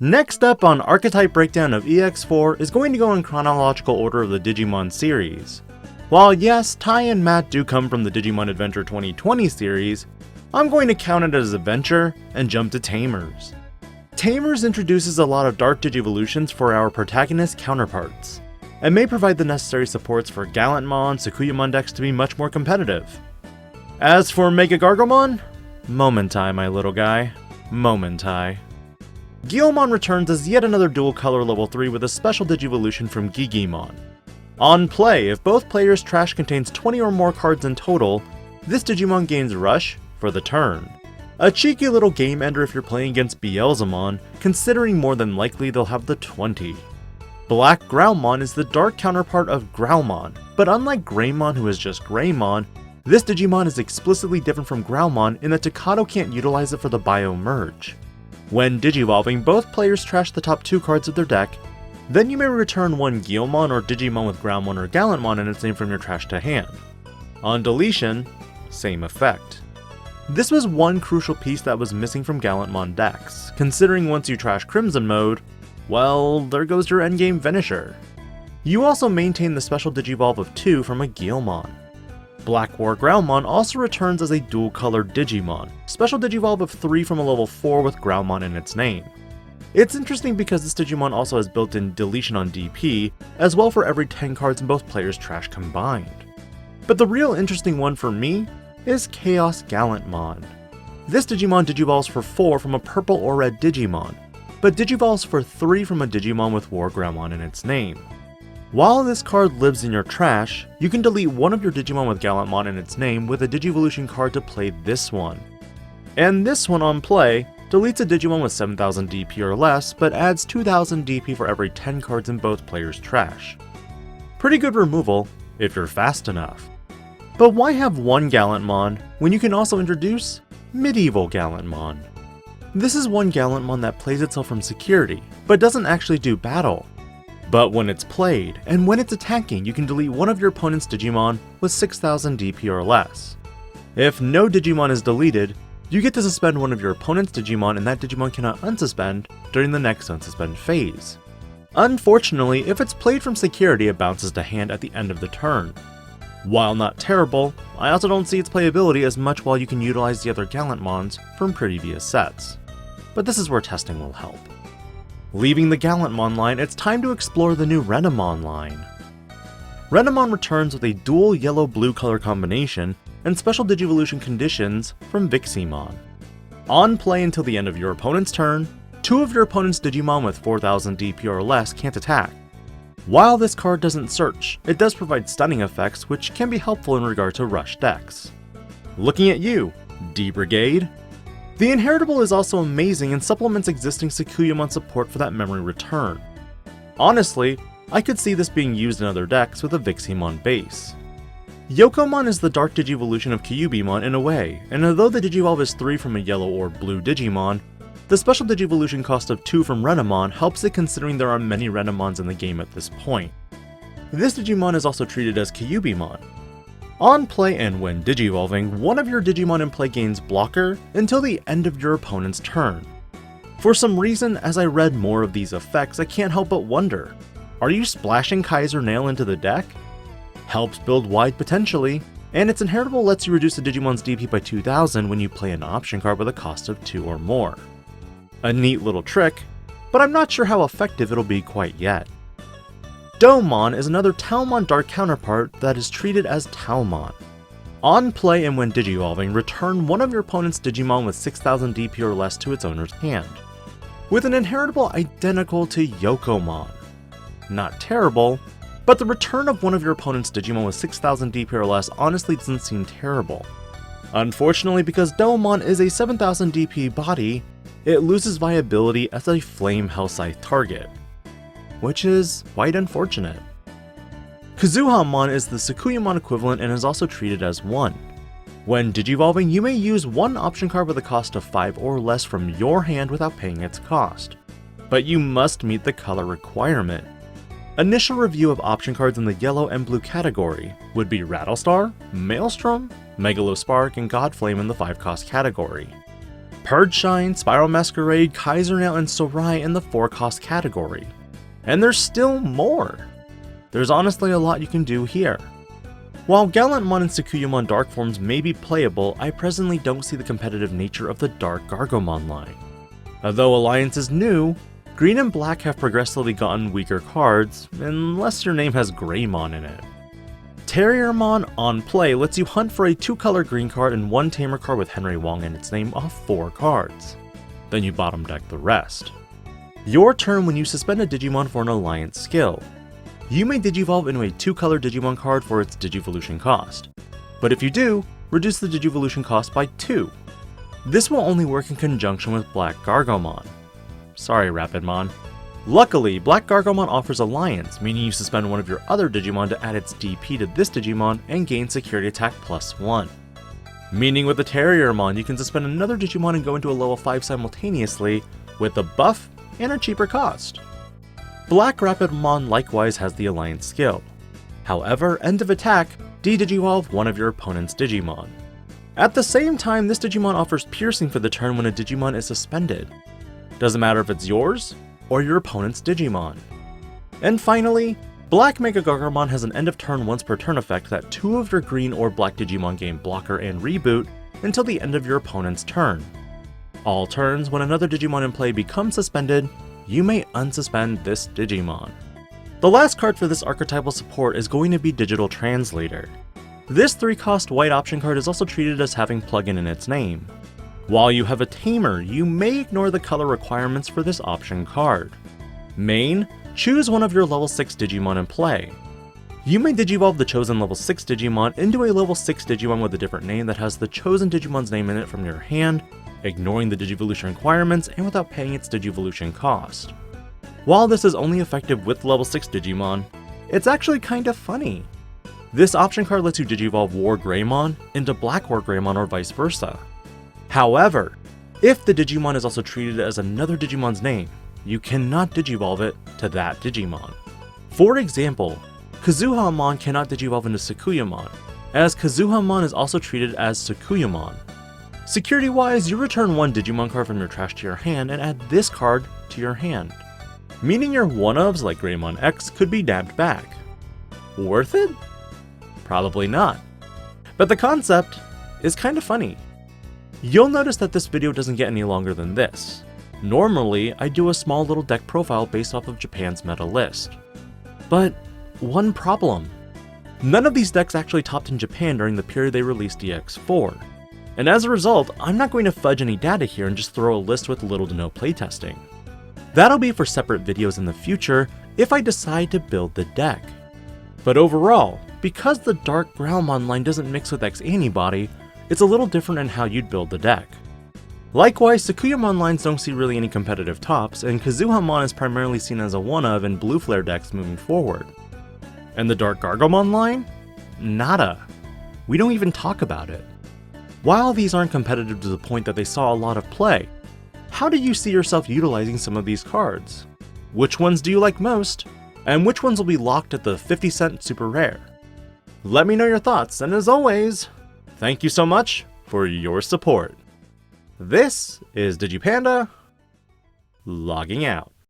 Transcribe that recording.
Next up on Archetype Breakdown of EX4 is going to go in chronological order of the Digimon series. While yes, Ty and Matt do come from the Digimon Adventure 2020 series, I'm going to count it as Adventure and jump to Tamers. Tamers introduces a lot of dark Digivolutions for our protagonist counterparts, and may provide the necessary supports for Gallantmon, Sukuhamon decks to be much more competitive. As for megagargomon, Momentai, my little guy. Momentai. Guilmon returns as yet another dual color level 3 with a special Digivolution from Digimon. On play, if both players' trash contains 20 or more cards in total, this Digimon gains Rush for the turn. A cheeky little game ender if you're playing against Beelzemon, considering more than likely they'll have the 20. Black Growlmon is the dark counterpart of Growlmon, but unlike Greymon who is just Greymon, this Digimon is explicitly different from Growlmon in that Takato can't utilize it for the Bio Merge. When Digivolving, both players trash the top 2 cards of their deck, then you may return one Guilmon or Digimon with Growlmon or Gallantmon in its name from your trash to hand. On deletion, same effect. This was one crucial piece that was missing from Gallantmon decks, considering once you trash Crimson mode, well, there goes your endgame finisher. You also maintain the special Digivolve of 2 from a Guilmon. Black War Growlmon also returns as a dual-colored Digimon, special Digivolve of 3 from a level 4 with Growlmon in its name. It's interesting because this Digimon also has built-in deletion on DP, as well for every 10 cards in both players' trash combined. But the real interesting one for me is chaosgallantmon. This Digimon Digivolves for 4 from a purple or red Digimon, but Digivolves for 3 from a Digimon with War Growlmon in its name. While this card lives in your trash, you can delete one of your Digimon with Gallantmon in its name with a Digivolution card to play this one. And this one on play deletes a Digimon with 7000 DP or less, but adds 2000 DP for every 10 cards in both players' trash. Pretty good removal, if you're fast enough. But why have one Gallantmon when you can also introduce medievalgallantmon? This is one Gallantmon that plays itself from security, but doesn't actually do battle. But when it's played, and when it's attacking, you can delete one of your opponent's Digimon with 6000 DP or less. If no Digimon is deleted, you get to suspend one of your opponent's Digimon and that Digimon cannot unsuspend during the next unsuspend phase. Unfortunately, if it's played from security, it bounces to hand at the end of the turn. While not terrible, I also don't see its playability as much while you can utilize the other Gallantmons from previous sets. But this is where testing will help. Leaving the Gallantmon line, it's time to explore the new Renamon line. Renamon returns with a dual yellow-blue color combination and special Digivolution conditions from Viximon. On play until the end of your opponent's turn, 2 of your opponent's Digimon with 4000 DP or less can't attack. While this card doesn't search, it does provide stunning effects which can be helpful in regard to rush decks. Looking at you, D-Brigade. The Inheritable is also amazing and supplements existing Sukuhamon support for that memory return. Honestly, I could see this being used in other decks with a Viximon base. Yokomon is the dark Digivolution of Kyubimon in a way, and although the Digivolve is 3 from a yellow or blue Digimon, the special Digivolution cost of 2 from Renamon helps it considering there are many Renamons in the game at this point. This Digimon is also treated as Kyubimon. On play and when Digivolving, one of your Digimon in play gains Blocker until the end of your opponent's turn. For some reason, as I read more of these effects, I can't help but wonder, are you splashing Kaiser Nail into the deck? Helps build wide potentially, and its Inheritable lets you reduce a Digimon's DP by 2000 when you play an option card with a cost of 2 or more. A neat little trick, but I'm not sure how effective it'll be quite yet. Domon is another Taomon dark counterpart that is treated as Taomon. On play and when Digivolving, return one of your opponent's Digimon with 6000 DP or less to its owner's hand, with an Inheritable identical to Yokomon. Not terrible, but the return of one of your opponent's Digimon with 6000 DP or less honestly doesn't seem terrible. Unfortunately, because Domon is a 7000 DP body, it loses viability as a Flame Hellscythe target, which is quite unfortunate. Kuzuhamon is the Sukuhamon equivalent and is also treated as 1. When Digivolving, you may use one option card with a cost of 5 or less from your hand without paying its cost, but you must meet the color requirement. Initial review of option cards in the yellow and blue category would be Rattlestar, Maelstrom, Megalospark, and Godflame in the 5-cost category. Purge-Shine, Spiral Masquerade, Kaisernail, and Sorai in the 4-cost category. And there's still more! There's honestly a lot you can do here. While Gallantmon and Sakuyamon Dark forms may be playable, I presently don't see the competitive nature of the Dark Gargomon line. Although Alliance is new, Green and Black have progressively gotten weaker cards, unless your name has Greymon in it. Terriermon on play lets you hunt for a 2-color green card and 1 Tamer card with Henry Wong in its name off 4 cards. Then you bottom deck the rest. Your turn when you suspend a Digimon for an Alliance skill. You may Digivolve into a 2-color Digimon card for its Digivolution cost. But if you do, reduce the Digivolution cost by 2. This will only work in conjunction with Black Gargomon. Sorry, Rapidmon. Luckily, Black Gargomon offers Alliance, meaning you suspend one of your other Digimon to add its DP to this Digimon and gain Security Attack +1. Meaning with the Terriermon, you can suspend another Digimon and go into a level 5 simultaneously, with a buff and a cheaper cost. Black Rapidmon likewise has the Alliance skill. However, end of attack, de-Digivolve one of your opponent's Digimon. At the same time, this Digimon offers Piercing for the turn when a Digimon is suspended. Doesn't matter if it's yours, or your opponent's Digimon. And finally, Blackmegagargomon has an end of turn once per turn effect that 2 of your green or black Digimon gain blocker and reboot until the end of your opponent's turn. All turns, when another Digimon in play becomes suspended, you may unsuspend this Digimon. The last card for this archetypal support is going to be Digital Translator. This 3-cost white option card is also treated as having plugin in its name. While you have a Tamer, you may ignore the color requirements for this option card. Main, choose one of your level 6 Digimon in play. You may Digivolve the chosen level 6 Digimon into a level 6 Digimon with a different name that has the chosen Digimon's name in it from your hand, ignoring the Digivolution requirements and without paying its Digivolution cost. While this is only effective with level 6 Digimon, it's actually kind of funny. This option card lets you Digivolve War Greymon into Black War Greymon or vice versa. However, if the Digimon is also treated as another Digimon's name, you cannot Digivolve it to that Digimon. For example, Kuzuhamon cannot Digivolve into Sakuyamon, as Kuzuhamon is also treated as Sakuyamon. Security-wise, you return 1 Digimon card from your trash to your hand and add this card to your hand, meaning your one-ofs like Greymon X could be nabbed back. Worth it? Probably not. But the concept is kind of funny. You'll notice that this video doesn't get any longer than this. Normally, I do a small little deck profile based off of Japan's meta list. But one problem. None of these decks actually topped in Japan during the period they released EX4. And as a result, I'm not going to fudge any data here and just throw a list with little to no playtesting. That'll be for separate videos in the future if I decide to build the deck. But overall, because the Dark Growlmon line doesn't mix with X Antibody, it's a little different in how you'd build the deck. Likewise, Sakuyamon lines don't see really any competitive tops, and Kuzuhamon is primarily seen as a one-of in blue flare decks moving forward. And the Dark Gargomon line? Nada. We don't even talk about it. While these aren't competitive to the point that they saw a lot of play, how do you see yourself utilizing some of these cards? Which ones do you like most? And which ones will be locked at the 50-cent super rare? Let me know your thoughts, and as always, thank you so much for your support. This is DIGI-PANDA, logging out.